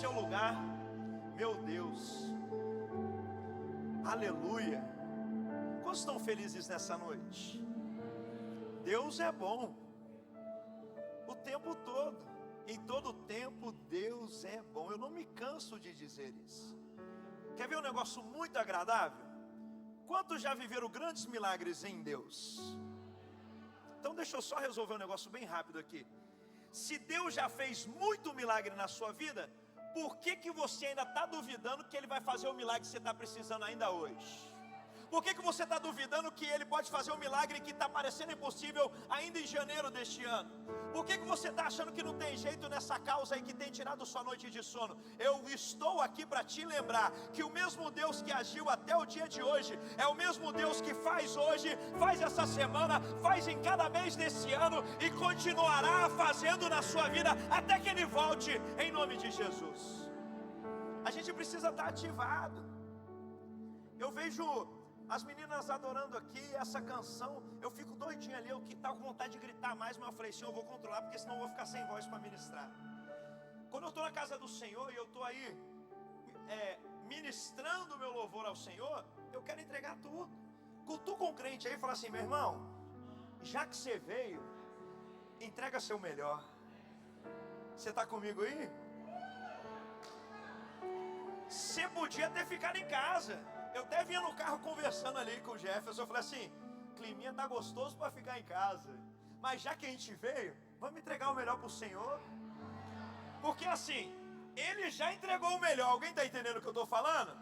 seu lugar. Meu Deus, aleluia. Quantos estão felizes nessa noite? Deus é bom o tempo todo. Em todo tempo Deus é bom. Eu não me canso de dizer isso. Quer ver um negócio muito agradável? Quantos já viveram grandes milagres em Deus? Então deixa eu só resolver um negócio bem rápido aqui. Se Deus já fez muito milagre na sua vida, por que você ainda está duvidando que Ele vai fazer o milagre que você está precisando ainda hoje? Por que você está duvidando que Ele pode fazer um milagre que está parecendo impossível ainda em janeiro deste ano? Por que você está achando que não tem jeito nessa causa aí que tem tirado sua noite de sono? Eu estou aqui para te lembrar que o mesmo Deus que agiu até o dia de hoje é o mesmo Deus que faz hoje, faz essa semana, faz em cada mês desse ano e continuará fazendo na sua vida até que Ele volte, em nome de Jesus. A gente precisa estar ativado. Eu vejo as meninas adorando aqui, essa canção, eu fico doidinho ali, eu que estava com vontade de gritar mais, mas eu falei, Senhor, eu vou controlar, porque senão eu vou ficar sem voz para ministrar. Quando eu estou na casa do Senhor e eu estou aí ministrando o meu louvor ao Senhor, eu quero entregar tudo. Cutuca um crente aí e fala assim, meu irmão, já que você veio, entrega seu melhor. Você está comigo aí? Você podia ter ficado em casa. Eu até vinha no carro conversando ali com o Jefferson, eu falei assim, climinha tá gostoso para ficar em casa, mas já que a gente veio, vamos entregar o melhor para o Senhor, porque assim, Ele já entregou o melhor. Alguém está entendendo o que eu estou falando?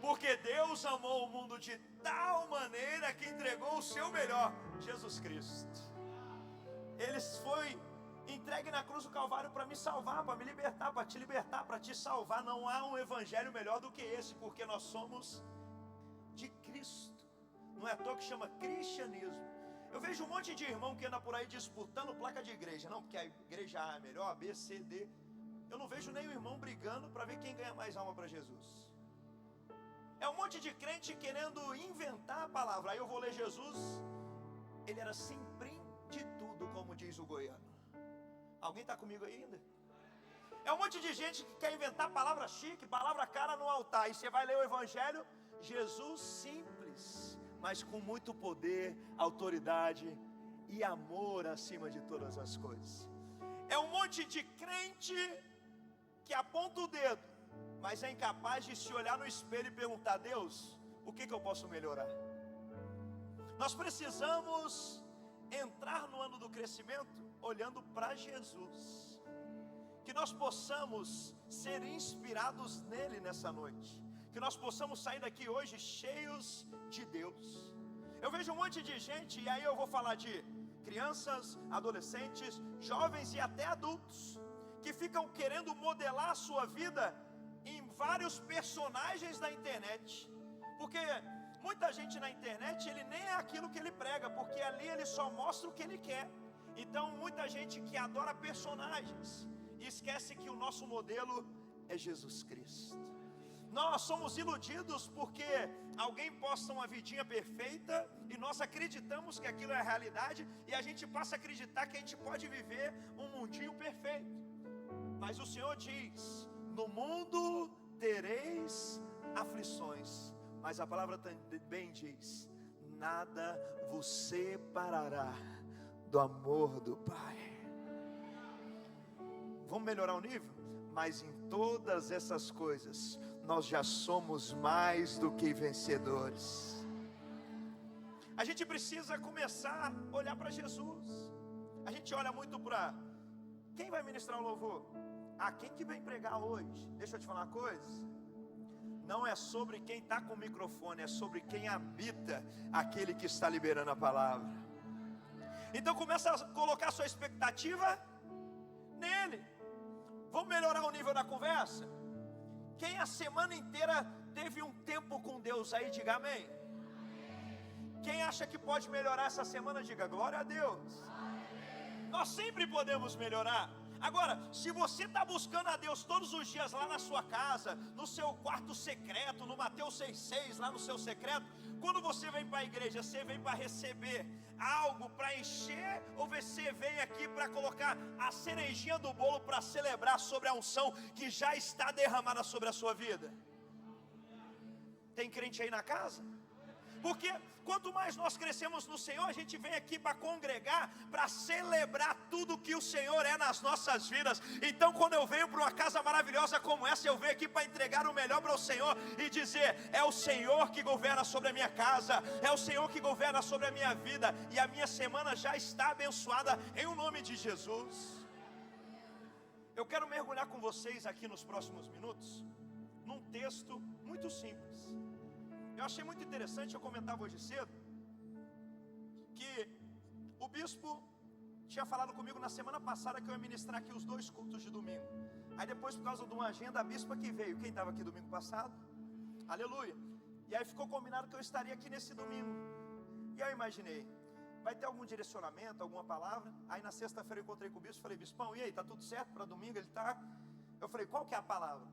Porque Deus amou o mundo de tal maneira que entregou o seu melhor, Jesus Cristo. Ele foi entregue na cruz do Calvário para me salvar, para me libertar, para te libertar, para te salvar. Não há um evangelho melhor do que esse, porque nós somos de Cristo. Não é à toa que chama cristianismo. Eu vejo um monte de irmão que anda por aí disputando placa de igreja. Não, porque a igreja A é melhor, a B, C, D. Eu não vejo nenhum irmão brigando para ver quem ganha mais alma para Jesus. É um monte de crente querendo inventar a palavra. Aí eu vou ler Jesus, Ele era simples de tudo, como diz o goiano. Alguém está comigo ainda? É um monte de gente que quer inventar palavra chique, palavra cara no altar. E você vai ler o evangelho, Jesus simples, mas com muito poder, autoridade e amor acima de todas as coisas. É um monte de crente que aponta o dedo, mas é incapaz de se olhar no espelho e perguntar, Deus, o que eu posso melhorar? Nós precisamos entrar no ano do crescimento olhando para Jesus, que nós possamos ser inspirados nele nessa noite, que nós possamos sair daqui hoje cheios de Deus. Eu vejo um monte de gente, e aí eu vou falar de crianças, adolescentes, jovens e até adultos, que ficam querendo modelar a sua vida em vários personagens da internet, porque muita gente na internet, ele nem é aquilo que ele prega, porque ali ele só mostra o que ele quer. Então muita gente que adora personagens e esquece que o nosso modelo é Jesus Cristo. Nós somos iludidos porque alguém posta uma vidinha perfeita e nós acreditamos que aquilo é a realidade, e a gente passa a acreditar que a gente pode viver um mundinho perfeito. Mas o Senhor diz, no mundo tereis aflições, mas a palavra também diz, nada vos separará do amor do Pai. Vamos melhorar o nível? Mas em todas essas coisas, nós já somos mais do que vencedores. A gente precisa começar a olhar para Jesus. A gente olha muito para quem vai ministrar o louvor? Quem que vem pregar hoje? Deixa eu te falar uma coisa. Não é sobre quem está com o microfone, é sobre quem habita aquele que está liberando a palavra. Então começa a colocar sua expectativa nele. Vamos melhorar o nível da conversa? Quem a semana inteira teve um tempo com Deus aí, diga amém. Quem acha que pode melhorar essa semana, diga glória a Deus. Nós sempre podemos melhorar. Agora, se você está buscando a Deus todos os dias lá na sua casa, no seu quarto secreto, no Mateus 6,6, lá no seu secreto, quando você vem para a igreja, você vem para receber algo, para encher, ou você vem aqui para colocar a cerejinha do bolo para celebrar sobre a unção que já está derramada sobre a sua vida? Tem crente aí na casa? Porque quanto mais nós crescemos no Senhor, a gente vem aqui para congregar, para celebrar tudo que o Senhor é nas nossas vidas. Então quando eu venho para uma casa maravilhosa como essa, eu venho aqui para entregar o melhor para o Senhor e dizer: é o Senhor que governa sobre a minha casa, é o Senhor que governa sobre a minha vida, e a minha semana já está abençoada em o nome de Jesus. Eu quero mergulhar com vocês aqui nos próximos minutos num texto muito simples. Eu achei muito interessante, eu comentava hoje cedo, que o bispo tinha falado comigo na semana passada que eu ia ministrar aqui os 2 cultos de domingo. Aí depois, por causa de uma agenda, a bispa que veio, quem estava aqui domingo passado? Aleluia. E aí ficou combinado que eu estaria aqui nesse domingo. E aí eu imaginei, vai ter algum direcionamento, alguma palavra? Aí na sexta-feira eu encontrei com o bispo, falei: bispão, e aí, tá tudo certo para domingo? Ele tá. Eu falei: qual que é a palavra?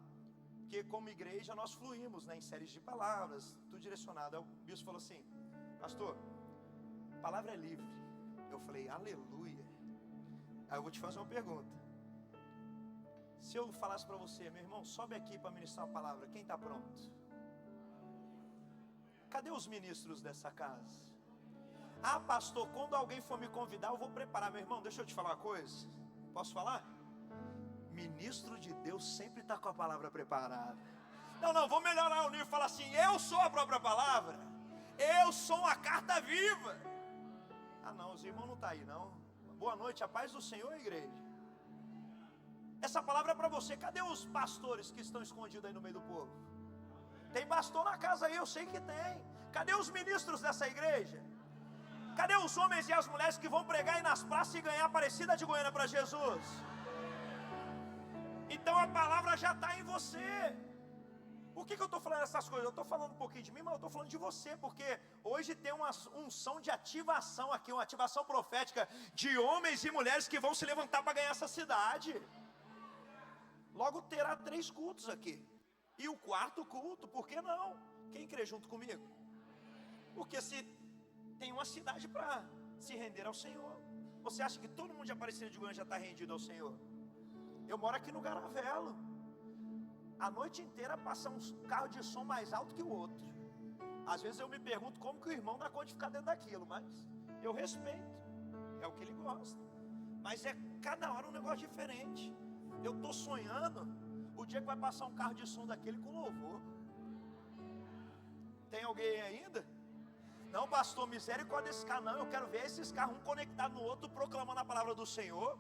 Porque como igreja nós fluímos, né, em séries de palavras, tudo direcionado. Aí o bispo falou assim: pastor, a palavra é livre. Eu falei: aleluia. Aí eu vou te fazer uma pergunta. Se eu falasse para você: meu irmão, sobe aqui para ministrar uma palavra, quem está pronto? Cadê os ministros dessa casa? Ah, pastor, quando alguém for me convidar eu vou preparar. Meu irmão, deixa eu te falar uma coisa. Posso falar? Ministro de Deus sempre está com a palavra preparada. Não, vou melhorar o nível e falar assim: eu sou a própria palavra, eu sou uma carta viva. Ah não, os irmãos não estão aí não. Boa noite, a paz do Senhor, igreja. Essa palavra é para você. Cadê os pastores que estão escondidos aí no meio do povo? Tem pastor na casa aí, eu sei que tem. Cadê os ministros dessa igreja? Cadê os homens e as mulheres que vão pregar aí nas praças e ganhar a Aparecida de Goiânia para Jesus? Então a palavra já está em você. Por que eu estou falando essas coisas? Eu estou falando um pouquinho de mim, mas eu estou falando de você, porque hoje tem uma unção de ativação aqui, uma ativação profética de homens e mulheres que vão se levantar para ganhar essa cidade. Logo terá 3 cultos aqui. E o 4º culto, por que não? Quem crê junto comigo? Porque se tem uma cidade para se render ao Senhor. Você acha que todo mundo de Aparecida de Goiânia já está rendido ao Senhor? Eu moro aqui no Garavelo. A noite inteira passa um carro de som mais alto que o outro. Às vezes eu me pergunto como que o irmão dá conta de ficar dentro daquilo, mas eu respeito. É o que ele gosta. Mas é cada hora um negócio diferente. Eu estou sonhando o dia que vai passar um carro de som daquele com louvor. Tem alguém ainda? Não, pastor, misericórdia desse carro não. Eu quero ver esses carros um conectado no outro, proclamando a palavra do Senhor.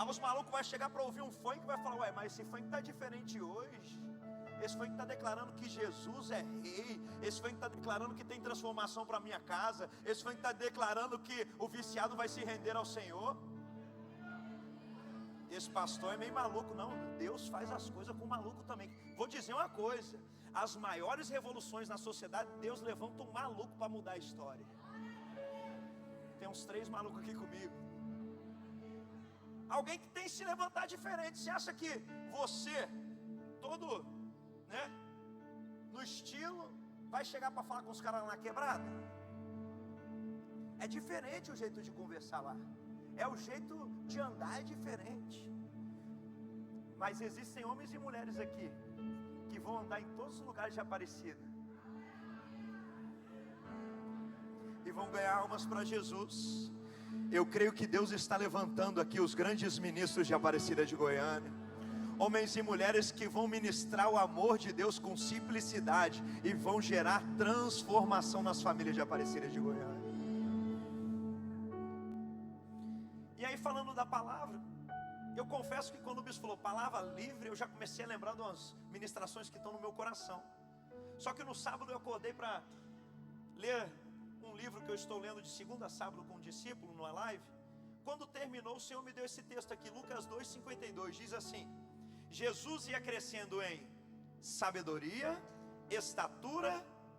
Aí os malucos vão chegar para ouvir um funk e vai falar: ué, mas esse funk está diferente hoje. Esse funk está declarando que Jesus é rei. Esse funk está declarando que tem transformação para minha casa. Esse funk está declarando que o viciado vai se render ao Senhor. Esse pastor é meio maluco. Não, Deus faz as coisas com maluco também. Vou dizer uma coisa: as maiores revoluções na sociedade, Deus levanta um maluco para mudar a história. Tem uns 3 malucos aqui comigo. Alguém que tem que se levantar diferente. Você acha que você, todo, né, no estilo, vai chegar para falar com os caras lá na quebrada? É diferente o jeito de conversar lá. É o jeito de andar, é diferente. Mas existem homens e mulheres aqui que vão andar em todos os lugares de Aparecida e vão ganhar almas para Jesus. Eu creio que Deus está levantando aqui os grandes ministros de Aparecida de Goiânia, homens e mulheres que vão ministrar o amor de Deus com simplicidade e vão gerar transformação nas famílias de Aparecida de Goiânia. E aí, falando da palavra, eu confesso que quando o bispo falou palavra livre, eu já comecei a lembrar de umas ministrações que estão no meu coração. Só que no sábado eu acordei para ler um livro que eu estou lendo de segunda a sábado com um discípulo numa live. Quando terminou, o Senhor me deu esse texto aqui, Lucas 2,52, diz assim: Jesus ia crescendo em sabedoria, estatura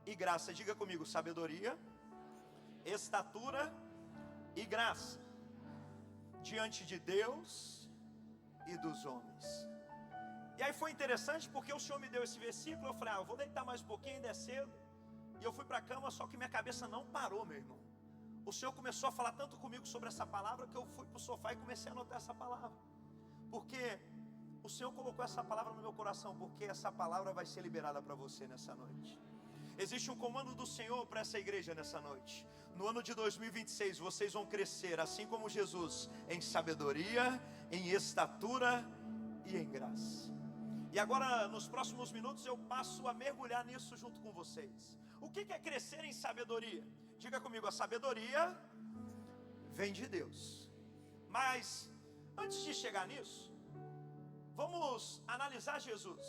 e graça. Diga comigo: sabedoria, estatura e graça diante de Deus e dos homens. E aí foi interessante porque o Senhor me deu esse versículo. Eu falei, eu vou deitar mais um pouquinho, ainda é cedo. E eu fui para a cama, só que minha cabeça não parou, meu irmão. O Senhor começou a falar tanto comigo sobre essa palavra que eu fui para o sofá e comecei a anotar essa palavra. Porque o Senhor colocou essa palavra no meu coração, porque essa palavra vai ser liberada para você nessa noite. Existe um comando do Senhor para essa igreja nessa noite. No ano de 2026 vocês vão crescer, assim como Jesus, em sabedoria, em estatura e em graça. E agora, nos próximos minutos, eu passo a mergulhar nisso junto com vocês. O que é crescer em sabedoria? Diga comigo, a sabedoria vem de Deus. Mas, antes de chegar nisso, vamos analisar Jesus.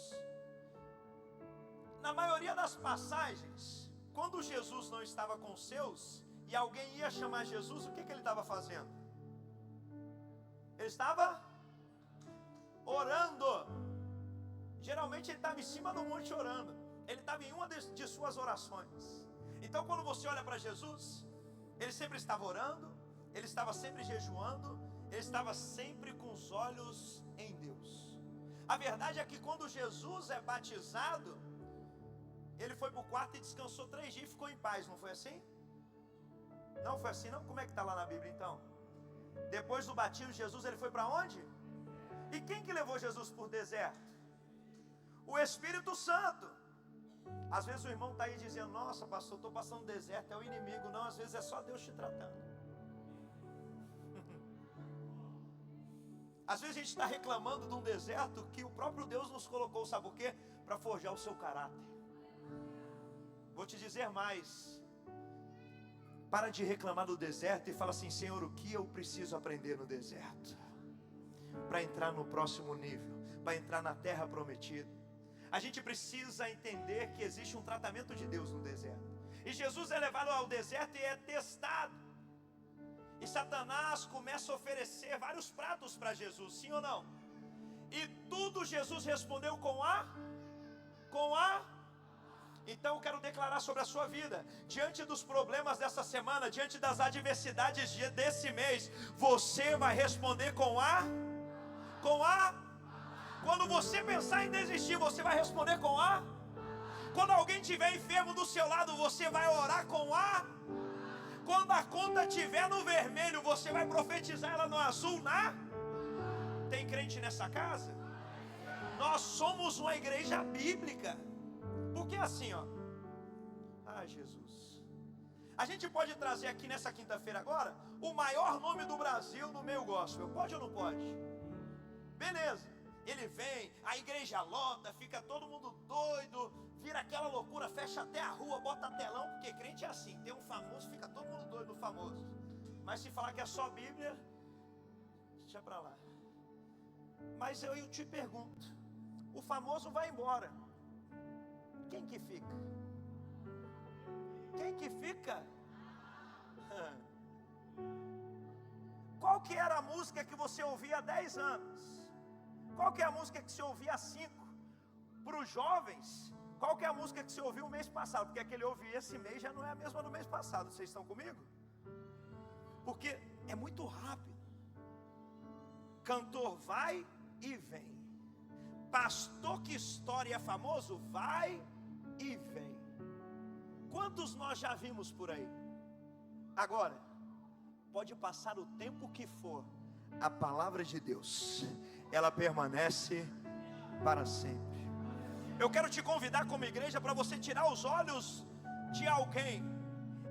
Na maioria das passagens, quando Jesus não estava com os seus, e alguém ia chamar Jesus, o que ele estava fazendo? Ele estava orando. Geralmente ele estava em cima do monte orando. Ele estava em uma de suas orações. Então quando você olha para Jesus, ele sempre estava orando, ele estava sempre jejuando, ele estava sempre com os olhos em Deus. A verdade é que quando Jesus é batizado, ele foi para o quarto e descansou 3 dias e ficou em paz, não foi assim? Não foi assim não? Como é que está lá na Bíblia então? Depois do batismo de Jesus, ele foi para onde? E quem que levou Jesus por deserto? O Espírito Santo. Às vezes o irmão está aí dizendo, nossa pastor, estou passando deserto, é o inimigo. Não, às vezes é só Deus te tratando. Às vezes a gente está reclamando de um deserto que o próprio Deus nos colocou, sabe por quê? Para forjar o seu caráter. Vou te dizer mais. Para de reclamar do deserto e fala assim, Senhor, o que eu preciso aprender no deserto? Para entrar no próximo nível, para entrar na terra prometida. A gente precisa entender que existe um tratamento de Deus no deserto. E Jesus é levado ao deserto e é testado. E Satanás começa a oferecer vários pratos para Jesus, sim ou não? E tudo Jesus respondeu com a. Então eu quero declarar sobre a sua vida, diante dos problemas dessa semana, diante das adversidades desse mês, você vai responder com a. Quando você pensar em desistir, você vai responder com a. Quando alguém estiver enfermo do seu lado, você vai orar com a. Quando a conta estiver no vermelho, você vai profetizar ela no azul, Tem crente nessa casa? Nós somos uma igreja bíblica. Porque assim, Jesus. A gente pode trazer aqui nessa quinta-feira agora o maior nome do Brasil no meio gospel. Pode ou não pode? Beleza. Ele vem, a igreja lota, fica todo mundo doido, vira aquela loucura, fecha até a rua, bota telão, porque crente é assim, tem um famoso, fica todo mundo doido no famoso. Mas se falar que é só Bíblia, deixa pra lá. Mas eu te pergunto, o famoso vai embora, quem que fica? Quem que fica? Qual que era a música que você ouvia há 10 anos? Qual que é a música que você ouvia há 5? Para os jovens, qual que é a música que você ouviu o mês passado? Porque aquele ouvir esse mês já não é a mesma do mês passado. Vocês estão comigo? Porque é muito rápido. Cantor vai e vem. Pastor que história é famoso, vai e vem. Quantos nós já vimos por aí? Agora, pode passar o tempo que for, a palavra de Deus, ela permanece para sempre. Eu quero te convidar como igreja para você tirar os olhos de alguém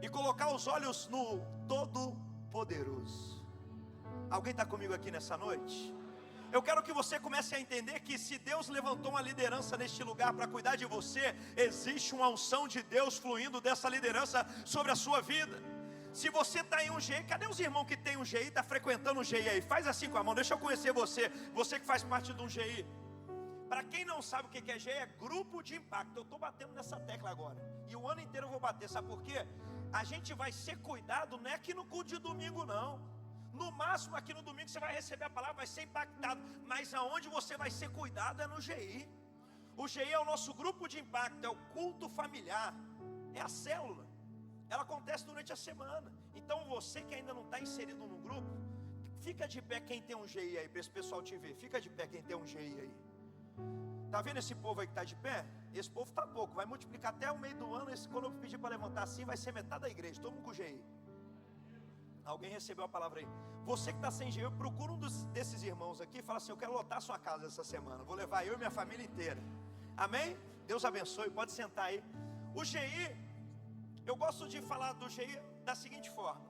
e colocar os olhos no Todo-Poderoso. Alguém está comigo aqui nessa noite? Eu quero que você comece a entender que se Deus levantou uma liderança neste lugar para cuidar de você, existe uma unção de Deus fluindo dessa liderança sobre a sua vida. Se você está em um GI, cadê os irmãos que tem um GI, está frequentando um GI aí? Faz assim com a mão, deixa eu conhecer você que faz parte de um GI. Para quem não sabe o que é GI, é grupo de impacto. Eu estou batendo nessa tecla agora, e o ano inteiro eu vou bater, sabe por quê? A gente vai ser cuidado, não é aqui no culto de domingo não. No máximo aqui no domingo você vai receber a palavra, vai ser impactado. Mas aonde você vai ser cuidado é no GI. O GI é o nosso grupo de impacto, é o culto familiar, é a célula. Ela acontece durante a semana. Então você que ainda não está inserido no grupo, Fica de pé quem tem um GI aí, para esse pessoal te ver. Fica de pé quem tem um GI aí. Tá vendo esse povo aí que está de pé? Esse povo está pouco, vai multiplicar até o meio do ano. Quando eu pedir para levantar assim, vai ser metade da igreja, todo mundo com GI. Alguém recebeu a palavra aí? Você que está sem GI, procura desses irmãos aqui e fala assim: eu quero lotar a sua casa essa semana, vou levar eu e minha família inteira. Amém? Deus abençoe, pode sentar aí. O GI, eu gosto de falar do GI da seguinte forma: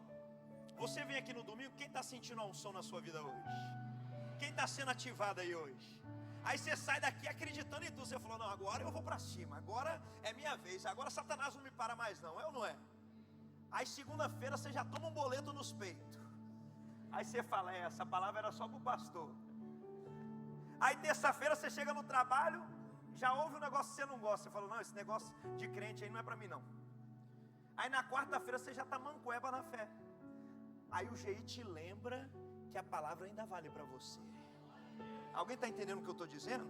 você vem aqui no domingo, quem está sentindo a unção na sua vida hoje? Quem está sendo ativado aí hoje? Aí você sai daqui acreditando em tudo. Você falou: não, agora eu vou para cima, agora é minha vez, agora Satanás não me para mais não, é ou não é? Aí segunda-feira você já toma um boleto nos peitos. Aí você fala: essa palavra era só para o pastor. Aí terça-feira você chega no trabalho, já ouve um negócio que você não gosta. Você fala: não, esse negócio de crente aí não é para mim não. Aí na quarta-feira você já está mancueba na fé. Aí o GI te lembra que a palavra ainda vale para você. Alguém está entendendo o que eu estou dizendo?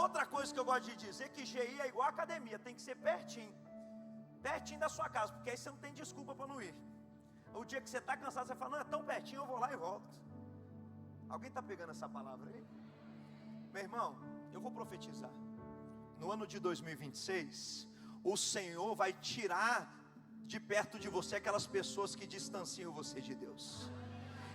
Outra coisa que eu gosto de dizer é que GI é igual a academia, tem que ser pertinho. Pertinho da sua casa, porque aí você não tem desculpa para não ir. O dia que você está cansado, você fala: não, é tão pertinho, eu vou lá e volto. Alguém está pegando essa palavra aí? Meu irmão, eu vou profetizar. No ano de 2026, o Senhor vai tirar de perto de você aquelas pessoas que distanciam você de Deus.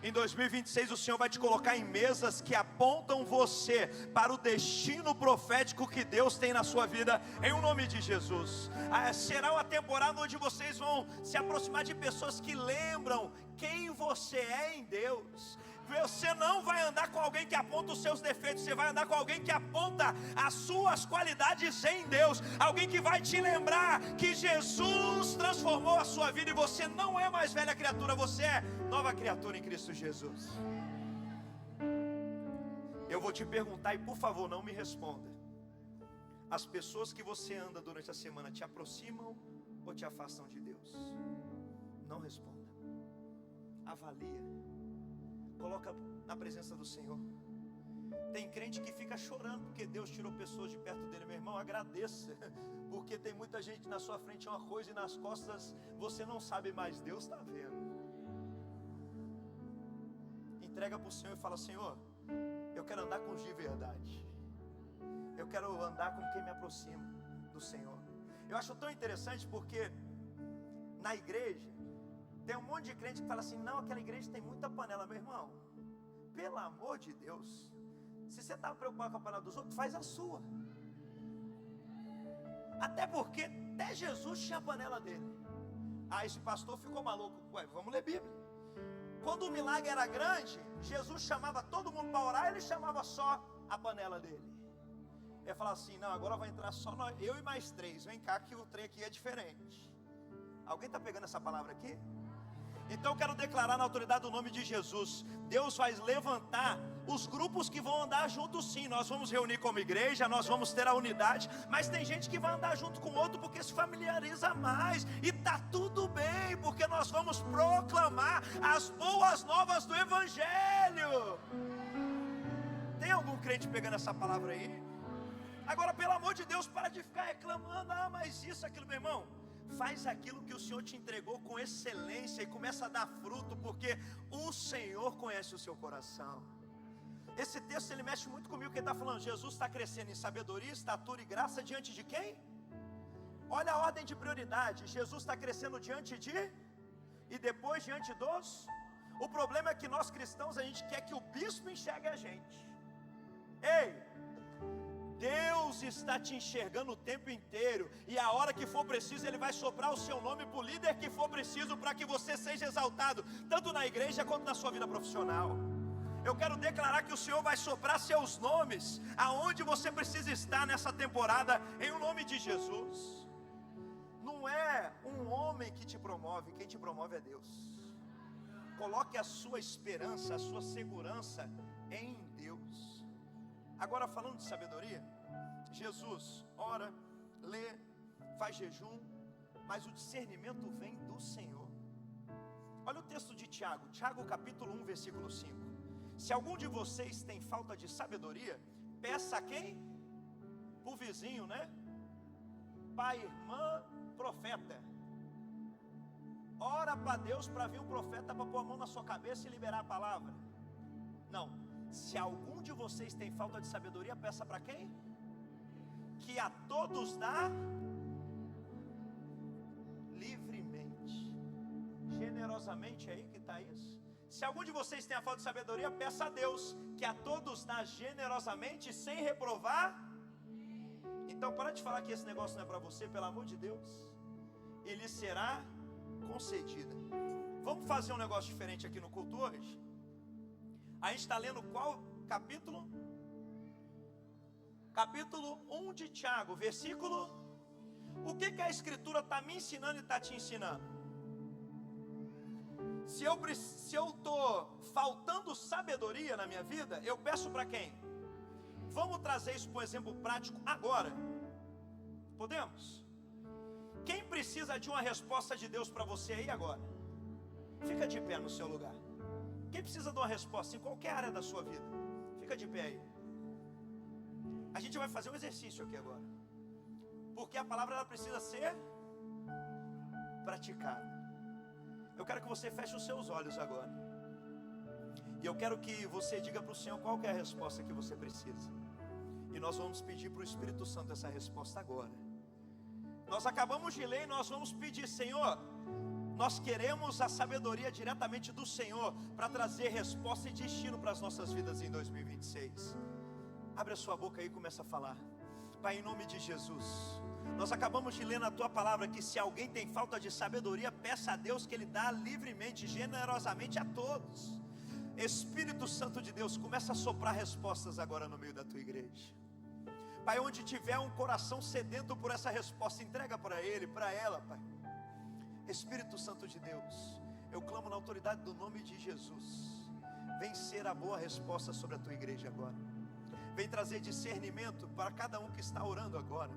Em 2026 o Senhor vai te colocar em mesas que apontam você para o destino profético que Deus tem na sua vida, em o nome de Jesus. Será uma temporada onde vocês vão se aproximar de pessoas que lembram quem você é em Deus. Você não vai andar com alguém que aponta os seus defeitos, você vai andar com alguém que aponta as suas qualidades em Deus. Alguém que vai te lembrar que Jesus transformou a sua vida e você não é mais velha criatura, você é nova criatura em Cristo Jesus. Eu vou te perguntar e por favor não me responda: as pessoas que você anda durante a semana te aproximam ou te afastam de Deus? Não responda. Avalia. Coloca na presença do Senhor. Tem crente que fica chorando porque Deus tirou pessoas de perto dele. Meu irmão, agradeça, porque tem muita gente na sua frente uma coisa e nas costas você não sabe, mas Deus está vendo. Entrega para o Senhor e fala: Senhor, eu quero andar com os de verdade. Eu quero andar com quem me aproxima do Senhor. Eu acho tão interessante porque na igreja tem um monte de crente que fala assim: não, aquela igreja tem muita panela. Meu irmão, pelo amor de Deus, se você está preocupado com a panela dos outros, faz a sua. Até porque até Jesus tinha a panela dele. Ah, esse pastor ficou maluco. Ué, vamos ler Bíblia. Quando o milagre era grande, Jesus chamava todo mundo para orar, ele chamava só a panela dele. Ele falava assim: não, agora vai entrar só nós, eu e mais 3. Vem cá que o trem aqui é diferente. Alguém está pegando essa palavra aqui? Então eu quero declarar na autoridade do nome de Jesus: Deus vai levantar os grupos que vão andar juntos sim. Nós vamos reunir como igreja, nós vamos ter a unidade, mas tem gente que vai andar junto com o outro porque se familiariza mais. E está tudo bem, porque nós vamos proclamar as boas novas do Evangelho. Tem algum crente pegando essa palavra aí? Agora, pelo amor de Deus, para de ficar reclamando: ah, mas isso, aquilo. Meu irmão, faz aquilo que o Senhor te entregou com excelência e começa a dar fruto, porque o Senhor conhece o seu coração. Esse texto ele mexe muito comigo, porque ele está falando: Jesus está crescendo em sabedoria, estatura e graça diante de quem? Olha a ordem de prioridade. Jesus está crescendo diante de, e depois diante dos. O problema é que nós cristãos, a gente quer que o bispo enxergue a gente. Ei, Deus está te enxergando o tempo inteiro, e a hora que for preciso Ele vai soprar o seu nome para o líder que for preciso, para que você seja exaltado, tanto na igreja quanto na sua vida profissional. Eu quero declarar que o Senhor vai soprar seus nomes, aonde você precisa estar nessa temporada, em o nome de Jesus. Não é um homem que te promove, quem te promove é Deus. Coloque a sua esperança, a sua segurança em Deus. Agora, falando de sabedoria, Jesus ora, lê, faz jejum, mas o discernimento vem do Senhor. Olha o texto de Tiago, Tiago capítulo 1, versículo 5. Se algum de vocês tem falta de sabedoria, peça a quem? Para o vizinho, né? Pai, irmã, profeta. Ora para Deus para vir um profeta para pôr a mão na sua cabeça e liberar a palavra. Não, se algum de vocês tem falta de sabedoria, peça para quem? Que a todos dá livremente, generosamente. É aí que está isso. Se algum de vocês tem a falta de sabedoria, peça a Deus, que a todos dá generosamente, sem reprovar. Então para de falar que esse negócio não é para você, pelo amor de Deus. Ele será concedida. Vamos fazer um negócio diferente aqui no culto hoje. A gente está lendo qual capítulo? Capítulo 1 de Tiago, versículo. O que a Escritura está me ensinando e está te ensinando? Se eu estou faltando sabedoria na minha vida, eu peço para quem? Vamos trazer isso para um exemplo prático agora. Podemos? Quem precisa de uma resposta de Deus para você aí agora? Fica de pé no seu lugar. Quem precisa de uma resposta em qualquer área da sua vida? Fica de pé aí. A gente vai fazer um exercício aqui agora, porque a palavra ela precisa ser praticada. Eu quero que você feche os seus olhos agora, e eu quero que você diga para o Senhor qual que é a resposta que você precisa. E nós vamos pedir para o Espírito Santo essa resposta agora. Nós acabamos de ler e nós vamos pedir: Senhor, nós queremos a sabedoria diretamente do Senhor para trazer resposta e destino para as nossas vidas em 2026. Abre a sua boca aí e começa a falar. Pai, em nome de Jesus, nós acabamos de ler na Tua palavra que se alguém tem falta de sabedoria, peça a Deus que Ele dá livremente, generosamente a todos. Espírito Santo de Deus, começa a soprar respostas agora no meio da Tua igreja. Pai, onde tiver um coração sedento por essa resposta, entrega para ele, para ela, Pai. Espírito Santo de Deus, eu clamo na autoridade do nome de Jesus. Vem ser a boa resposta sobre a Tua igreja agora. Vem trazer discernimento para cada um que está orando agora.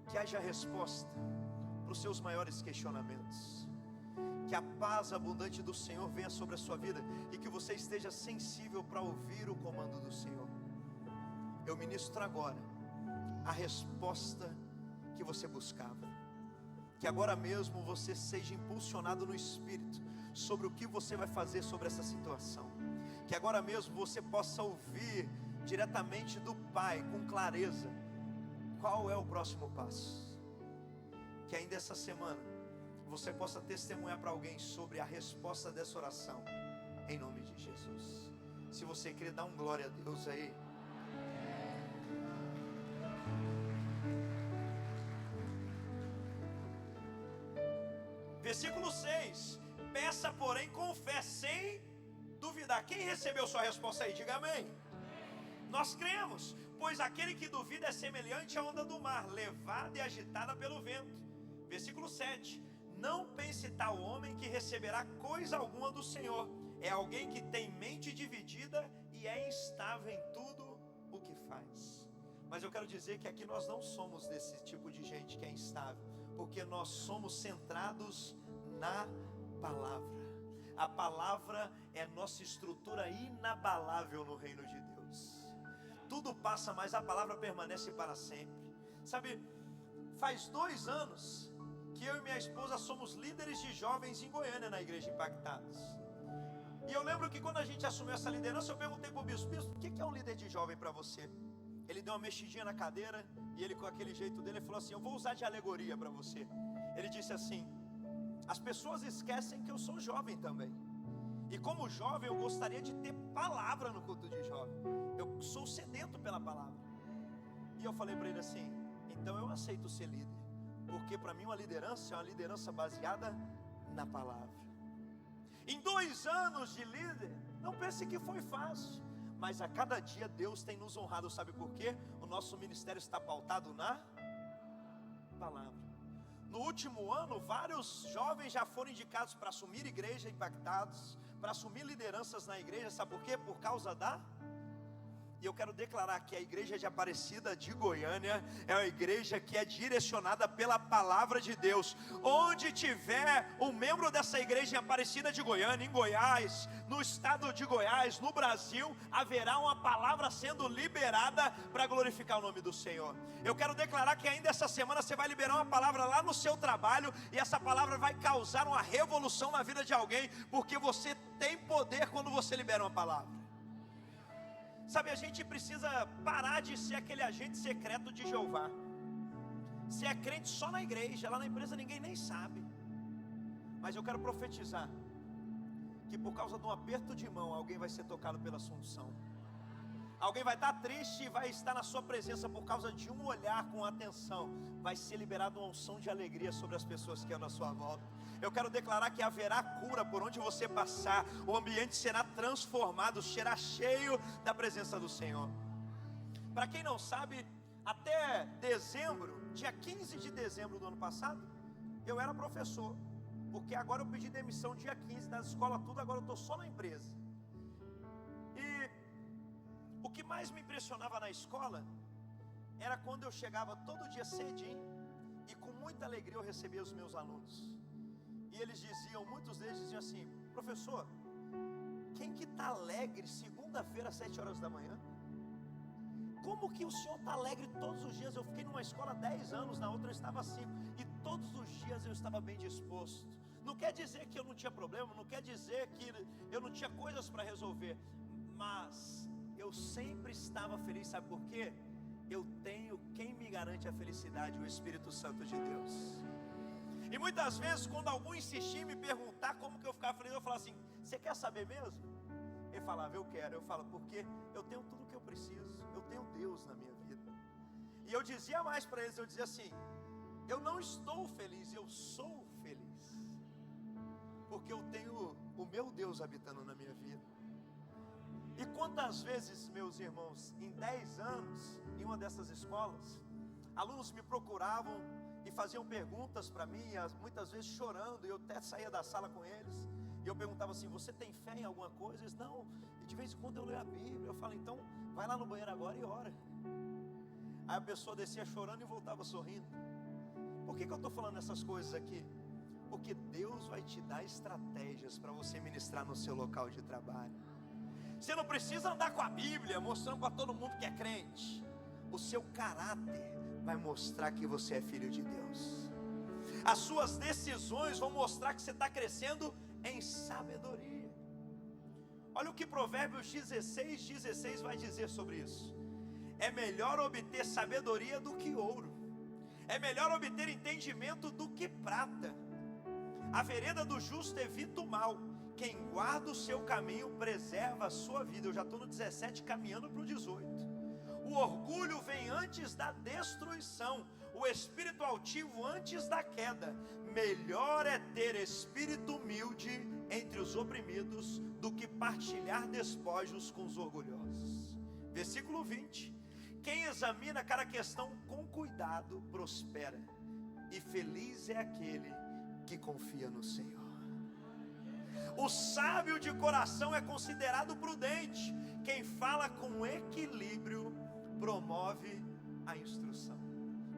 Que haja resposta para os seus maiores questionamentos. Que a paz abundante do Senhor venha sobre a sua vida e que você esteja sensível para ouvir o comando do Senhor. Eu ministro agora a resposta que você buscava. Que agora mesmo você seja impulsionado no Espírito sobre o que você vai fazer sobre essa situação. Que agora mesmo você possa ouvir diretamente do Pai, com clareza, qual é o próximo passo. Que ainda essa semana você possa testemunhar para alguém sobre a resposta dessa oração, em nome de Jesus. Se você quer dar um glória a Deus aí. Versículo 6: peça porém com fé, sem duvidar. Quem recebeu sua resposta aí? Diga amém. Nós cremos, pois aquele que duvida é semelhante à onda do mar, levada e agitada pelo vento. Versículo 7: não pense tal homem que receberá coisa alguma do Senhor. É alguém que tem mente dividida e é instável em tudo o que faz. Mas eu quero dizer que aqui nós não somos desse tipo de gente que é instável, porque nós somos centrados na palavra. A palavra é nossa estrutura inabalável no reino de Deus. Tudo passa, mas a palavra permanece para sempre. Sabe, faz 2 anos que eu e minha esposa somos líderes de jovens em Goiânia, na igreja Impactados. E eu lembro que quando a gente assumiu essa liderança, eu perguntei para o bispo: o que é um líder de jovem para você? Ele deu uma mexidinha na cadeira e ele, com aquele jeito dele, falou assim: eu vou usar de alegoria para você. Ele disse assim: as pessoas esquecem que eu sou jovem também. E como jovem eu gostaria de ter palavra no culto de jovem. Eu sou sedento pela palavra. E eu falei para ele assim: então eu aceito ser líder, porque para mim uma liderança é uma liderança baseada na palavra. Em 2 anos de líder, não pense que foi fácil, mas a cada dia Deus tem nos honrado. Sabe por quê? O nosso ministério está pautado na palavra. No último ano, vários jovens já foram indicados para assumir igreja Impactados, para assumir lideranças na igreja. Sabe por quê? Por causa da... E eu quero declarar que a igreja de Aparecida de Goiânia é uma igreja que é direcionada pela palavra de Deus. Onde tiver um membro dessa igreja em Aparecida de Goiânia, em Goiás, no estado de Goiás, no Brasil, haverá uma palavra sendo liberada para glorificar o nome do Senhor. Eu quero declarar que ainda essa semana você vai liberar uma palavra lá no seu trabalho, e essa palavra vai causar uma revolução na vida de alguém, porque você tem poder quando você libera uma palavra. Sabe, a gente precisa parar de ser aquele agente secreto de Jeová. Se é crente só na igreja, lá na empresa ninguém nem sabe. Mas eu quero profetizar que por causa de um aperto de mão, alguém vai ser tocado pela sua unção. Alguém vai estar triste e vai estar na sua presença por causa de um olhar com atenção. Vai ser liberada uma unção de alegria sobre as pessoas que andam à sua volta. Eu quero declarar que haverá cura por onde você passar. O ambiente será transformado, será cheio da presença do Senhor. Para quem não sabe, até dezembro, dia 15 de dezembro do ano passado, eu era professor. Porque agora eu pedi demissão dia 15 das escolas, tudo, agora eu estou só na empresa. E o que mais me impressionava na escola era quando eu chegava todo dia cedinho e com muita alegria eu recebia os meus alunos. E eles diziam, muitos deles diziam assim: professor, quem que está alegre segunda-feira às 7 horas da manhã? Como que o senhor está alegre todos os dias? Eu fiquei numa escola 10 anos, na outra eu estava 5, e todos os dias eu estava bem disposto. Não quer dizer que eu não tinha problema, não quer dizer que eu não tinha coisas para resolver, mas eu sempre estava feliz. Sabe por quê? Eu tenho quem me garante a felicidade, o Espírito Santo de Deus. E muitas vezes quando algum insistia em me perguntar como que eu ficava feliz, eu falava assim: você quer saber mesmo? Ele falava: eu quero. Eu falava: porque eu tenho tudo o que eu preciso, eu tenho Deus na minha vida. E eu dizia mais para eles, eu dizia assim: eu não estou feliz, eu sou feliz, porque eu tenho o meu Deus habitando na minha vida. E quantas vezes, meus irmãos, em 10 anos, em uma dessas escolas, alunos me procuravam e faziam perguntas para mim, muitas vezes chorando, e eu até saía da sala com eles, e eu perguntava assim: você tem fé em alguma coisa? Eles: não, e de vez em quando eu leio a Bíblia. Eu falo: então, vai lá no banheiro agora e ora. Aí a pessoa descia chorando e voltava sorrindo. Por que eu estou falando essas coisas aqui? Porque Deus vai te dar estratégias para você ministrar no seu local de trabalho. Você não precisa andar com a Bíblia mostrando para todo mundo que é crente. O seu caráter vai mostrar que você é filho de Deus. As suas decisões vão mostrar que você está crescendo em sabedoria. Olha o que Provérbios 16 vai dizer sobre isso. É melhor obter sabedoria do que ouro, é melhor obter entendimento do que prata. A vereda do justo evita o mal, quem guarda o seu caminho preserva a sua vida. Eu já estou no 17, caminhando para o 18. O orgulho vem antes da destruição, o espírito altivo antes da queda. Melhor é ter espírito humilde entre os oprimidos do que partilhar despojos com os orgulhosos. Versículo 20: quem examina cada questão com cuidado prospera, e feliz é aquele que confia no Senhor. O sábio de coração é considerado prudente, quem fala com equilíbrio promove a instrução.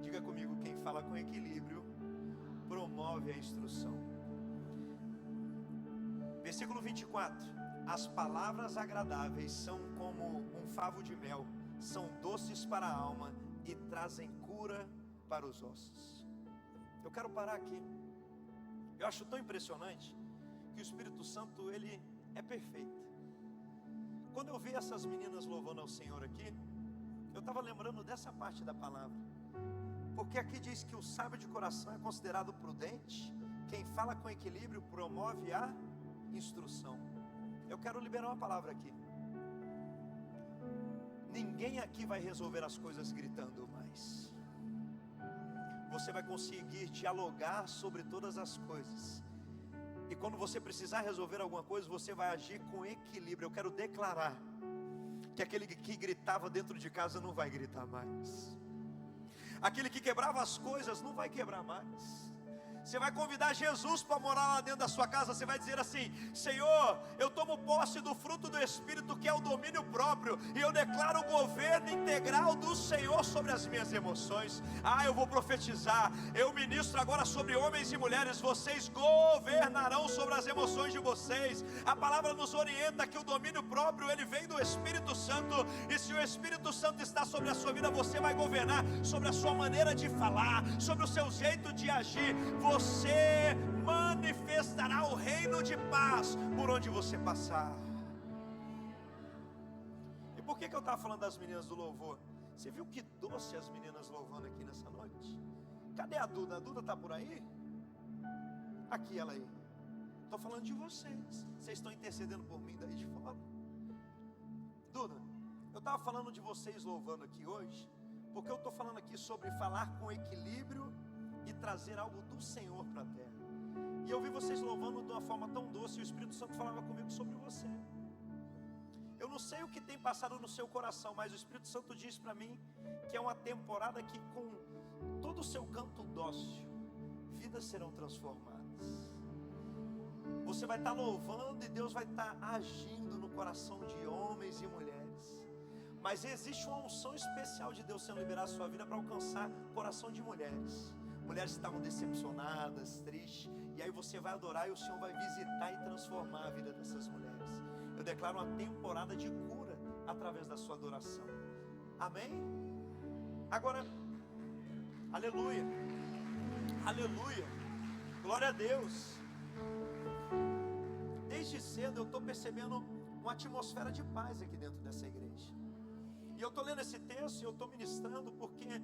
Diga comigo: quem fala com equilíbrio promove a instrução. Versículo 24: as palavras agradáveis são como um favo de mel, são doces para a alma e trazem cura para os ossos. Eu quero parar aqui. Eu acho tão impressionante que o Espírito Santo, ele é perfeito. Quando eu vi essas meninas louvando ao Senhor aqui, eu estava lembrando dessa parte da palavra, porque aqui diz que o sábio de coração é considerado prudente, quem fala com equilíbrio promove a instrução. Eu quero liberar uma palavra aqui. Ninguém aqui vai resolver as coisas gritando mais. Você vai conseguir dialogar sobre todas as coisas, e quando você precisar resolver alguma coisa, você vai agir com equilíbrio. Eu quero declarar que aquele que gritava dentro de casa não vai gritar mais. Aquele que quebrava as coisas não vai quebrar mais. Você vai convidar Jesus para morar lá dentro da sua casa. Você vai dizer assim: Senhor, eu tomo posse do fruto do Espírito, que é o domínio próprio, e eu declaro o governo integral do Senhor sobre as minhas emoções. Eu vou profetizar. Eu ministro agora sobre homens e mulheres. Vocês governarão sobre as emoções de vocês. A palavra nos orienta que o domínio próprio, ele vem do Espírito Santo, e se o Espírito Santo está sobre a sua vida, você vai governar sobre a sua maneira de falar, sobre o seu jeito de agir. você manifestará o reino de paz por onde você passar. E por que eu estava falando das meninas do louvor? Você viu que doce as meninas louvando aqui nessa noite? Cadê a Duda? A Duda está por aí? Aqui ela aí. Estou falando de vocês. Vocês estão intercedendo por mim daí de fora. Duda, eu estava falando de vocês louvando aqui hoje, porque eu estou falando aqui sobre falar com equilíbrio e trazer algo do Senhor para a terra. E eu vi vocês louvando de uma forma tão doce, e o Espírito Santo falava comigo sobre você. Eu não sei o que tem passado no seu coração, mas o Espírito Santo diz para mim que é uma temporada que, com todo o seu canto dócil, vidas serão transformadas. Você vai estar louvando e Deus vai estar agindo no coração de homens e mulheres. Mas existe uma unção especial de Deus sendo liberada na sua vida para alcançar o coração de mulheres. Mulheres que estavam decepcionadas, tristes. E aí você vai adorar e o Senhor vai visitar e transformar a vida dessas mulheres. Eu declaro uma temporada de cura através da sua adoração. Amém? Agora, aleluia. Aleluia. Glória a Deus. Desde cedo eu estou percebendo uma atmosfera de paz aqui dentro dessa igreja. E eu estou lendo esse texto e eu estou ministrando porque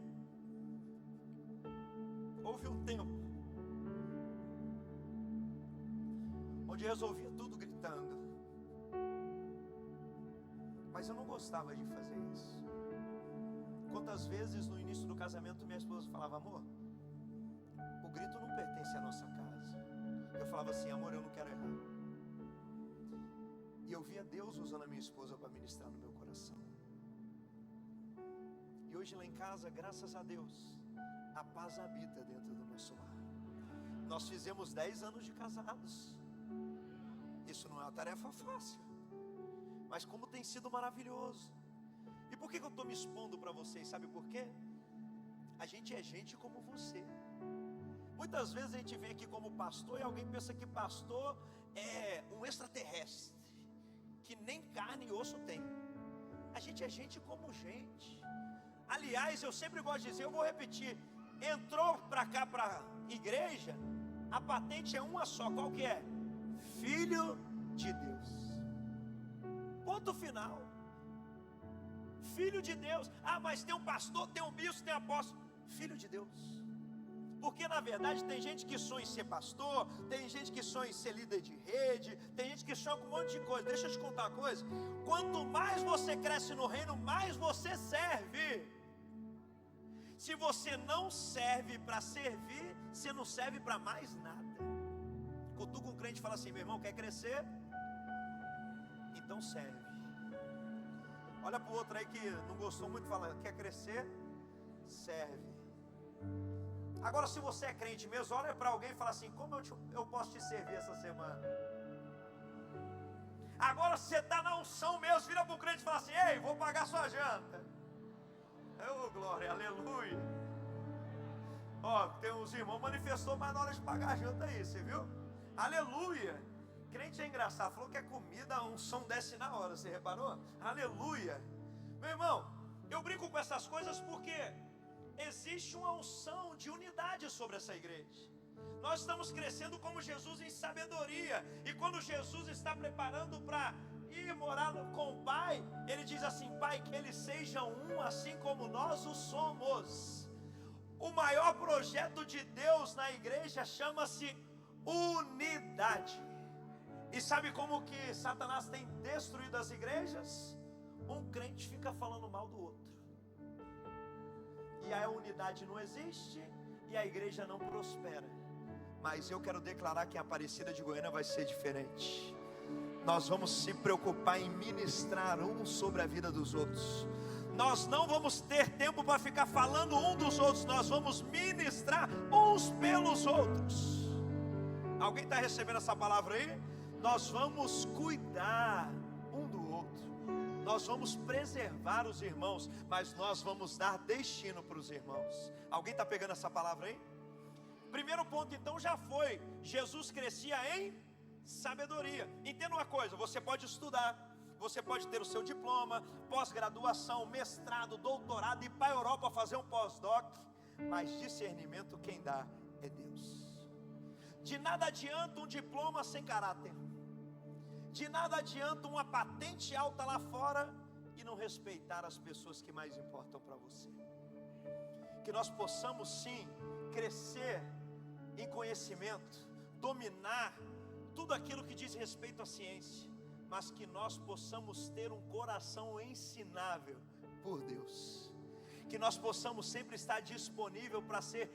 houve um tempo onde eu resolvia tudo gritando, mas eu não gostava de fazer isso. Quantas vezes no início do casamento minha esposa falava: amor, o grito não pertence à nossa casa. Eu falava assim: amor, eu não quero errar. E eu via Deus usando a minha esposa para ministrar no meu coração. E hoje lá em casa, graças a Deus, a paz habita dentro do nosso lar. Nós fizemos 10 anos de casados. Isso não é uma tarefa fácil, mas como tem sido maravilhoso. E por que eu estou me expondo para vocês? Sabe por quê? A gente é gente como você. Muitas vezes a gente vem aqui como pastor e alguém pensa que pastor é um extraterrestre, que nem carne e osso tem. A gente é gente como gente. Aliás, eu sempre gosto de dizer, eu vou repetir: entrou para cá, para a igreja, a patente é uma só. Qual que é? Filho de Deus. Ponto final. Filho de Deus. Ah, mas tem um pastor, tem um bispo, tem um apóstolo. Filho de Deus. Porque na verdade tem gente que sonha em ser pastor, tem gente que sonha em ser líder de rede, tem gente que sonha com um monte de coisa. Deixa eu te contar uma coisa: quanto mais você cresce no reino, mais você serve. Se você não serve para servir, você não serve para mais nada. Cutuca um crente e fala assim: meu irmão, quer crescer? Então serve. Olha para o outro aí que não gostou muito, fala: quer crescer? Serve. Agora, se você é crente mesmo, olha para alguém e fala assim: como eu posso te servir essa semana? Agora, se você está na unção mesmo, vira para o crente e fala assim: ei, vou pagar sua janta. Oh, glória, aleluia. Ó, tem uns irmãos manifestou mais na hora de pagar a janta aí, você viu? Aleluia. Crente é engraçado, falou que é comida, a unção desce na hora, você reparou? Aleluia. Meu irmão, eu brinco com essas coisas porque existe uma unção de unidade sobre essa igreja. Nós estamos crescendo como Jesus em sabedoria. E quando Jesus está preparando para ir morar com o Pai, Ele diz assim: Pai, que eles sejam um assim como nós o somos. O maior projeto de Deus na igreja chama-se unidade. E sabe como que Satanás tem destruído as igrejas? Um crente fica falando mal do outro, e a unidade não existe, e a igreja não prospera. Mas eu quero declarar que a Aparecida de Goiânia vai ser diferente. Nós vamos se preocupar em ministrar um sobre a vida dos outros. Nós não vamos ter tempo para ficar falando um dos outros. Nós vamos ministrar uns pelos outros. Alguém está recebendo essa palavra aí? Nós vamos cuidar um do outro. Nós vamos preservar os irmãos, mas nós vamos dar destino para os irmãos. Alguém está pegando essa palavra aí? Primeiro ponto então já foi: Jesus crescia em sabedoria. Entenda uma coisa: você pode estudar, você pode ter o seu diploma, pós-graduação, mestrado, doutorado, ir para a Europa fazer um pós-doc, mas discernimento quem dá é Deus. De nada adianta um diploma sem caráter. De nada adianta uma patente alta lá fora e não respeitar as pessoas que mais importam para você. Que nós possamos sim crescer em conhecimento, dominar tudo aquilo que diz respeito à ciência, mas que nós possamos ter um coração ensinável por Deus. Que nós possamos sempre estar disponível para ser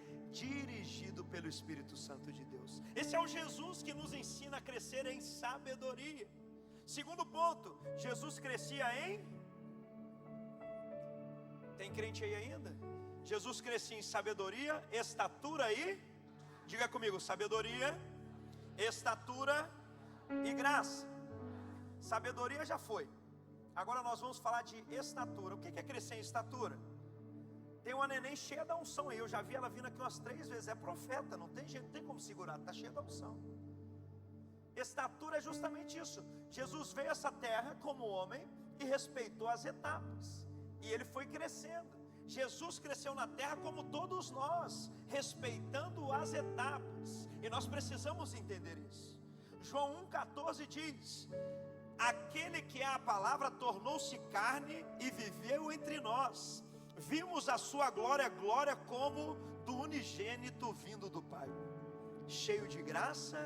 dirigido pelo Espírito Santo de Deus. Esse é o Jesus que nos ensina a crescer em sabedoria. Segundo ponto, Jesus crescia em... Tem crente aí ainda? Jesus crescia em sabedoria, estatura e... Diga comigo, sabedoria, estatura e graça. Sabedoria já foi. Agora nós vamos falar de estatura. O que é crescer em estatura? Tem uma neném cheia da unção aí. Eu já vi ela vindo aqui umas 3 vezes. É profeta, não tem jeito, não tem como segurar. Está cheia da unção. Estatura é justamente isso. Jesus veio a essa terra como homem e respeitou as etapas. E ele foi crescendo. Jesus cresceu na terra como todos nós, respeitando as etapas. E nós precisamos entender isso. João 1,14 diz: aquele que é a palavra tornou-se carne e viveu entre nós. Vimos a sua glória, glória como do unigênito vindo do Pai, cheio de graça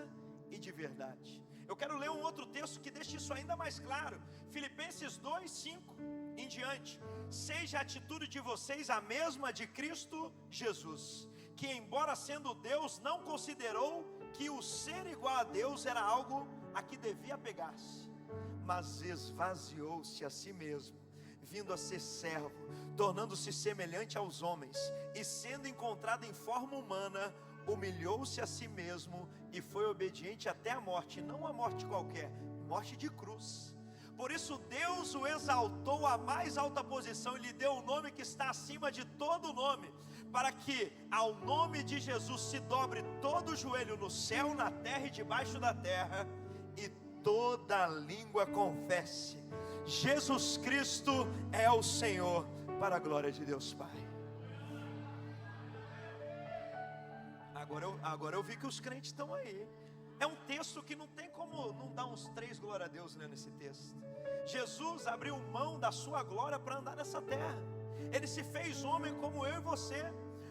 e de verdade. Eu quero ler um outro texto que deixa isso ainda mais claro. Filipenses 2:5 em diante. Seja a atitude de vocês a mesma de Cristo Jesus, que embora sendo Deus, não considerou que o ser igual a Deus era algo a que devia apegar-se, mas esvaziou-se a si mesmo, vindo a ser servo, tornando-se semelhante aos homens, e sendo encontrado em forma humana, humilhou-se a si mesmo e foi obediente até a morte, não a morte qualquer, morte de cruz. Por isso Deus o exaltou à mais alta posição e lhe deu o nome que está acima de todo nome, para que ao nome de Jesus se dobre todo o joelho no céu, na terra e debaixo da terra, e toda língua confesse: Jesus Cristo é o Senhor, para a glória de Deus Pai. Agora eu vi que os crentes estão aí. É um texto que não tem como não dar uns 3 glória a Deus lendo esse texto. Jesus abriu mão da sua glória para andar nessa terra. Ele se fez homem como eu e você.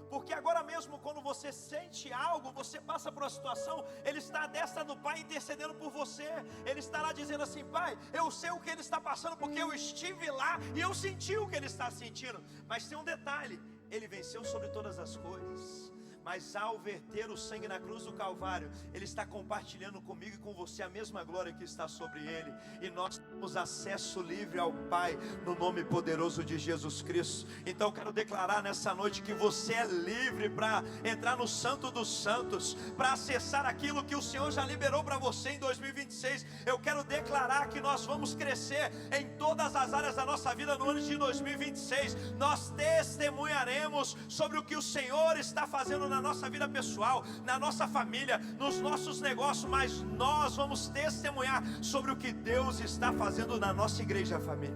Porque agora mesmo quando você sente algo, você passa por uma situação, Ele está à destra do Pai intercedendo por você. Ele está lá dizendo assim: Pai, eu sei o que Ele está passando, porque eu estive lá e eu senti o que Ele está sentindo. Mas tem um detalhe: Ele venceu sobre todas as coisas. Mas ao verter o sangue na cruz do Calvário, Ele está compartilhando comigo e com você a mesma glória que está sobre Ele. E nós temos acesso livre ao Pai, no nome poderoso de Jesus Cristo. Então eu quero declarar nessa noite que você é livre para entrar no Santo dos Santos, para acessar aquilo que o Senhor já liberou para você em 2026. Eu quero declarar que nós vamos crescer em todas as áreas da nossa vida no ano de 2026. Nós testemunharemos sobre o que o Senhor está fazendo na nossa vida pessoal, na nossa família, nos nossos negócios, mas nós vamos testemunhar sobre o que Deus está fazendo na nossa igreja família.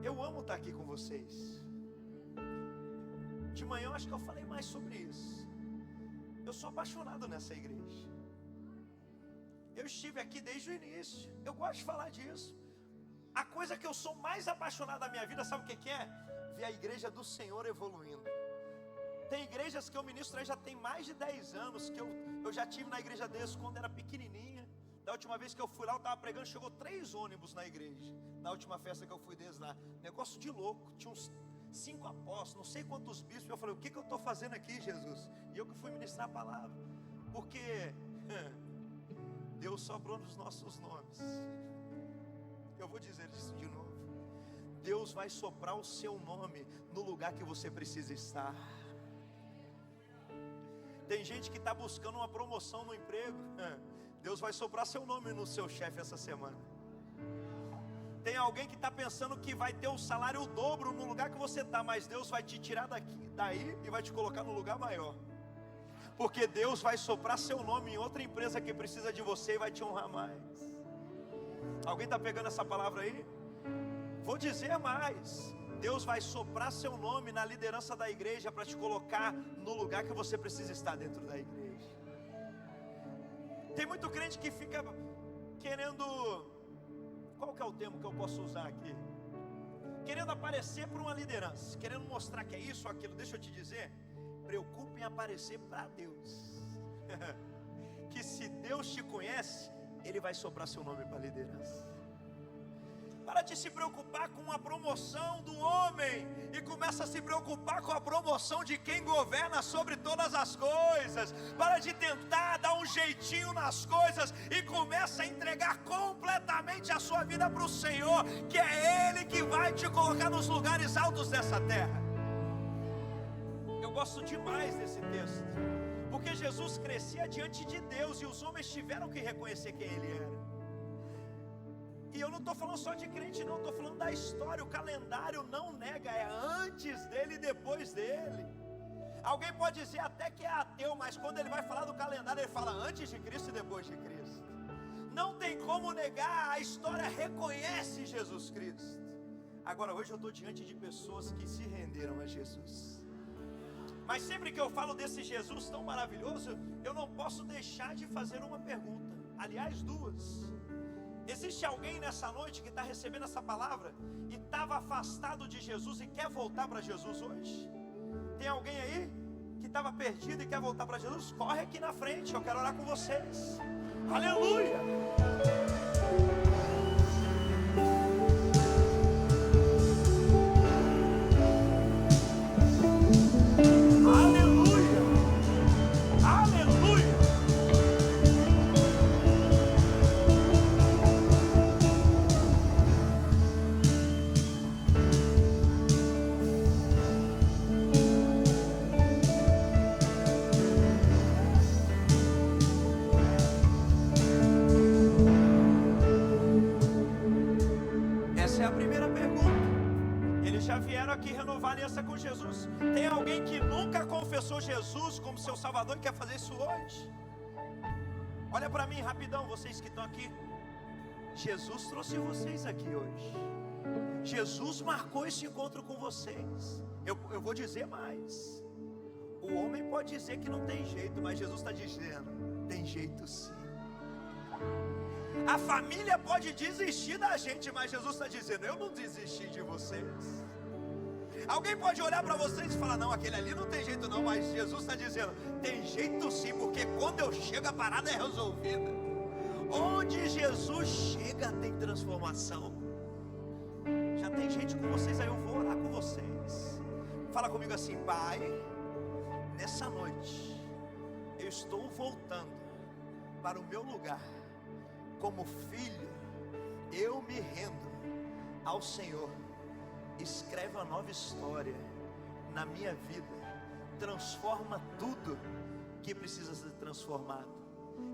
Eu amo estar aqui com vocês. De manhã eu acho que eu falei mais sobre isso. Eu sou apaixonado nessa igreja. Eu estive aqui desde o início. Eu gosto de falar disso. A coisa que eu sou mais apaixonado da minha vida, sabe o que é? Ver a igreja do Senhor evoluindo. Tem igrejas que eu ministro aí já tem mais de 10 anos, que eu já tive na igreja deles quando era pequenininha. Da última vez que eu fui lá, eu estava pregando, chegou 3 ônibus na igreja. Na última festa que eu fui deles lá, negócio de louco, tinha uns 5 apóstolos, não sei quantos bispos. Eu falei: o que eu estou fazendo aqui, Jesus? E eu que fui ministrar a palavra, porque Deus sobrou nos nossos nomes. Eu vou dizer isso de novo: Deus vai soprar o seu nome no lugar que você precisa estar. Tem gente que está buscando uma promoção no emprego, Deus vai soprar seu nome no seu chefe essa semana. Tem alguém que está pensando que vai ter um salário o dobro no lugar que você está, mas Deus vai te tirar daí e vai te colocar no lugar maior. Porque Deus vai soprar seu nome em outra empresa que precisa de você e vai te honrar mais. Alguém está pegando essa palavra aí? Vou dizer mais: Deus vai soprar seu nome na liderança da igreja para te colocar no lugar que você precisa estar dentro da igreja. Tem muito crente que fica querendo, qual que é o termo que eu posso usar aqui? Querendo aparecer por uma liderança, querendo mostrar que é isso ou aquilo. Deixa eu te dizer, preocupe em aparecer para Deus. Que se Deus te conhece, Ele vai soprar seu nome para a liderança. Para de se preocupar com a promoção do homem e começa a se preocupar com a promoção de quem governa sobre todas as coisas. Para de tentar dar um jeitinho nas coisas e começa a entregar completamente a sua vida para o Senhor, que é Ele que vai te colocar nos lugares altos dessa terra. Eu gosto demais desse texto, porque Jesus crescia diante de Deus e os homens tiveram que reconhecer quem Ele era. E eu não estou falando só de crente não, estou falando da história. O calendário não nega, é antes dele e depois dele. Alguém pode dizer até que é ateu, mas quando ele vai falar do calendário, ele fala antes de Cristo e depois de Cristo. Não tem como negar, a história reconhece Jesus Cristo. Agora hoje eu estou diante de pessoas que se renderam a Jesus. Mas sempre que eu falo desse Jesus tão maravilhoso, eu não posso deixar de fazer uma pergunta. Aliás, duas. Existe alguém nessa noite que está recebendo essa palavra e estava afastado de Jesus e quer voltar para Jesus hoje? Tem alguém aí que estava perdido e quer voltar para Jesus? Corre aqui na frente, eu quero orar com vocês. Aleluia! Com Jesus. Tem alguém que nunca confessou Jesus como seu Salvador e quer fazer isso hoje? Olha para mim rapidão, vocês que estão aqui. Jesus trouxe vocês aqui hoje. Jesus marcou esse encontro com vocês. Eu vou dizer mais. O homem pode dizer que não tem jeito, mas Jesus está dizendo, tem jeito sim. A família pode desistir da gente, mas Jesus está dizendo, eu não desisti de vocês. Alguém pode olhar para vocês e falar, não, aquele ali não tem jeito não, mas Jesus está dizendo, tem jeito sim, porque quando eu chego a parada é resolvida. Onde Jesus chega tem transformação. Já tem gente com vocês aí, eu vou orar com vocês. Fala comigo assim, Pai, nessa noite eu estou voltando para o meu lugar. Como filho, eu me rendo ao Senhor. Escreve uma nova história na minha vida. Transforma tudo que precisa ser transformado.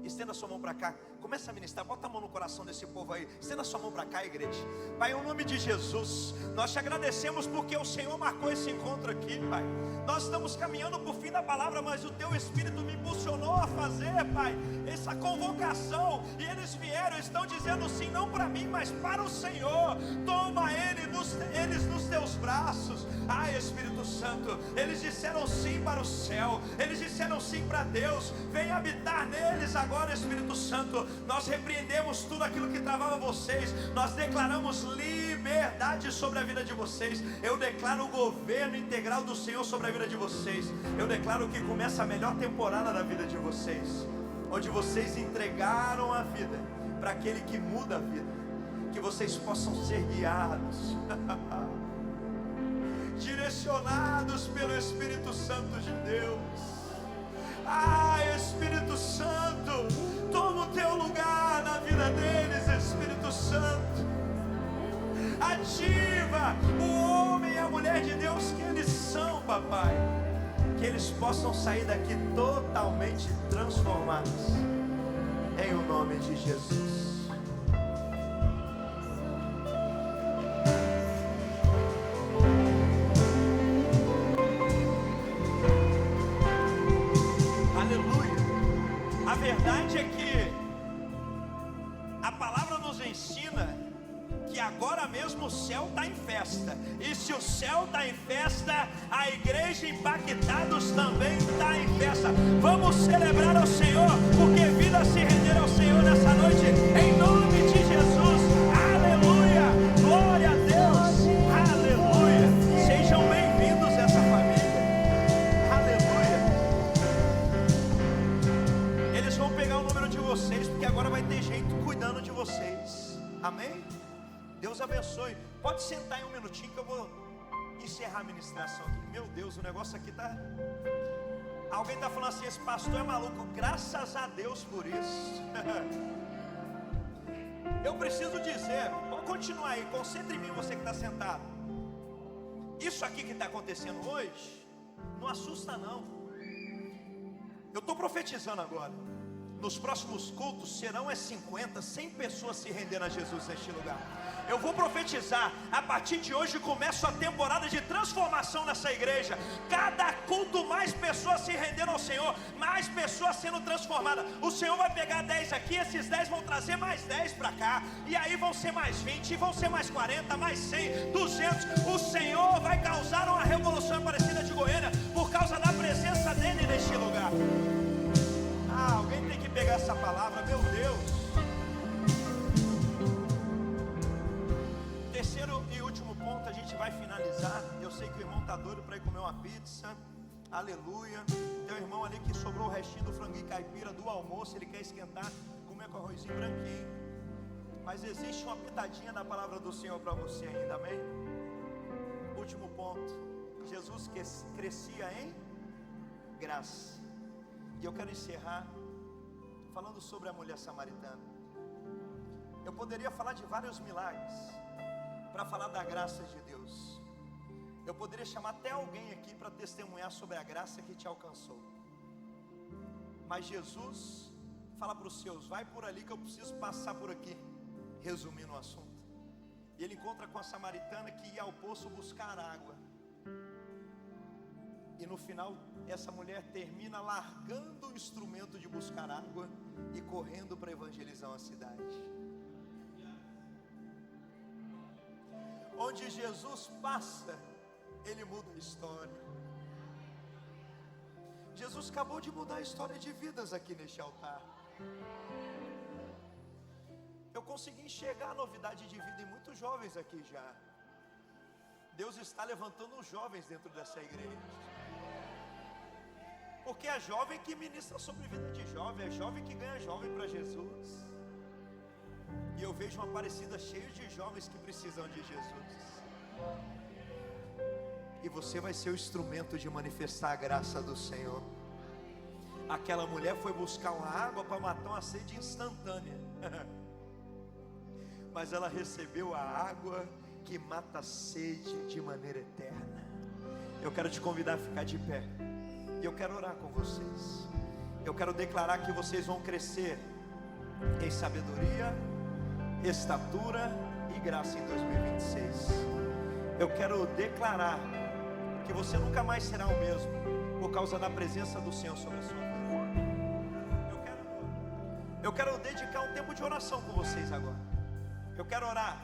Estenda sua mão para cá. Começa a ministrar, bota a mão no coração desse povo aí. Estenda sua mão para cá, igreja. Pai, em nome de Jesus, nós te agradecemos porque o Senhor marcou esse encontro aqui, Pai. Nós estamos caminhando para o fim da palavra, mas o Teu Espírito me impulsionou a fazer, Pai, essa convocação. E eles vieram, estão dizendo sim, não para mim, mas para o Senhor. Toma eles nos Teus braços. Ah, Espírito Santo, eles disseram sim para o céu. Eles disseram sim para Deus. Vem habitar neles agora, Espírito Santo. Nós repreendemos tudo aquilo que travava vocês. Nós declaramos liberdade sobre a vida de vocês. Eu declaro o governo integral do Senhor sobre a vida de vocês. Eu declaro que começa a melhor temporada da vida de vocês, onde vocês entregaram a vida para aquele que muda a vida. Que vocês possam ser guiados direcionados pelo Espírito Santo de Deus. Ah, Espírito Santo, toma o Teu lugar na vida deles, Espírito Santo. Ativa o homem e a mulher de Deus que eles são, papai. Que eles possam sair daqui totalmente transformados, em o nome de Jesus. A verdade é que a palavra nos ensina que agora mesmo próximo céu está em festa. E se o céu está em festa, a igreja Impactados também está em festa. Vamos celebrar ao Senhor, porque vidas se renderam ao Senhor nessa noite, em nome de Jesus. Aleluia, glória a Deus, aleluia. Sejam bem-vindos essa família, aleluia. Eles vão pegar o número de vocês, porque agora vai ter gente cuidando de vocês, amém? Deus abençoe. Pode sentar em um minutinho que eu vou encerrar a ministração aqui. Meu Deus, o negócio aqui tá... Alguém está falando assim, esse pastor é maluco. Graças a Deus por isso. Eu preciso dizer, pode continuar aí, concentre em mim, você que está sentado. Isso aqui que está acontecendo hoje não assusta não. Eu estou profetizando agora. Nos próximos cultos serão 50, 100 pessoas se rendendo a Jesus neste lugar. Eu vou profetizar, a partir de hoje começa a temporada de transformação nessa igreja. Cada culto mais pessoas se rendendo ao Senhor, mais pessoas sendo transformadas. O Senhor vai pegar 10 aqui, esses 10 vão trazer mais 10 para cá, e aí vão ser mais 20, vão ser mais 40, mais 100, 200. O Senhor vai causar uma revolução parecida de Goiânia, por causa da presença dEle neste lugar. Alguém tem que pegar essa palavra, meu Deus. Terceiro e último ponto, a gente vai finalizar. Eu sei que o irmão está doido para ir comer uma pizza, aleluia. Tem um irmão ali que sobrou o restinho do franguinho caipira do almoço, ele quer esquentar, comer com arrozinho branquinho. Mas existe uma pitadinha da palavra do Senhor para você ainda, amém? Último ponto, Jesus crescia em graça. E eu quero encerrar falando sobre a mulher samaritana. Eu poderia falar de vários milagres para falar da graça de Deus. Eu poderia chamar até alguém aqui para testemunhar sobre a graça que te alcançou. Mas Jesus fala para os seus, vai por ali que eu preciso passar por aqui. Resumindo o assunto, e ele encontra com a samaritana que ia ao poço buscar água. E no final, essa mulher termina largando o instrumento de buscar água e correndo para evangelizar uma cidade. Onde Jesus passa, Ele muda a história. Jesus acabou de mudar a história de vidas aqui neste altar. Eu consegui enxergar a novidade de vida em muitos jovens aqui já. Deus está levantando os jovens dentro dessa igreja. Porque é jovem que ministra sobre vida de jovem, é jovem que ganha jovem para Jesus. E eu vejo uma Aparecida cheia de jovens que precisam de Jesus. E você vai ser o instrumento de manifestar a graça do Senhor. Aquela mulher foi buscar uma água para matar uma sede instantânea. Mas ela recebeu a água que mata a sede de maneira eterna. Eu quero te convidar a ficar de pé. E eu quero orar com vocês. Eu quero declarar que vocês vão crescer em sabedoria, estatura e graça em 2026. Eu quero declarar que você nunca mais será o mesmo, por causa da presença do Senhor sobre a sua vida. Eu quero dedicar um tempo de oração com vocês agora. Eu quero orar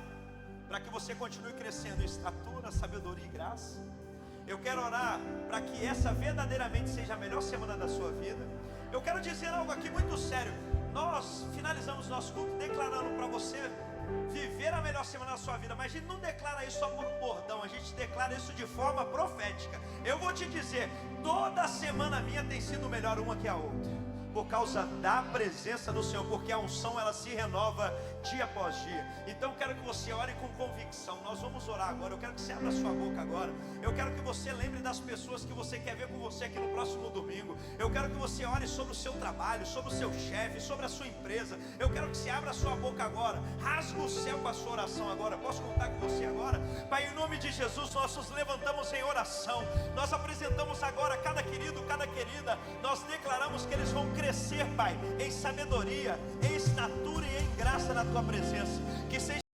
para que você continue crescendo em estatura, sabedoria e graça. Eu quero orar para que essa verdadeiramente seja a melhor semana da sua vida. Eu quero dizer algo aqui muito sério. Nós finalizamos nosso culto declarando para você viver a melhor semana da sua vida. Mas a gente não declara isso só por um bordão, a gente declara isso de forma profética. Eu vou te dizer, toda semana minha tem sido melhor uma que a outra, por causa da presença do Senhor, porque a unção ela se renova dia após dia. Então eu quero que você ore com convicção. Nós vamos orar agora. Eu quero que você abra sua boca agora. Eu quero que você lembre das pessoas que você quer ver com você aqui no próximo domingo. Eu quero que você ore sobre o seu trabalho, sobre o seu chefe, sobre a sua empresa. Eu quero que você abra a sua boca agora. Rasga o céu com a sua oração agora. Posso contar com você agora? Pai, em nome de Jesus, nós nos levantamos em oração. Nós apresentamos agora cada querido, cada querida. Nós declaramos que eles vão crescer, Pai, em sabedoria, em estatura e em graça na Tua presença. Que seja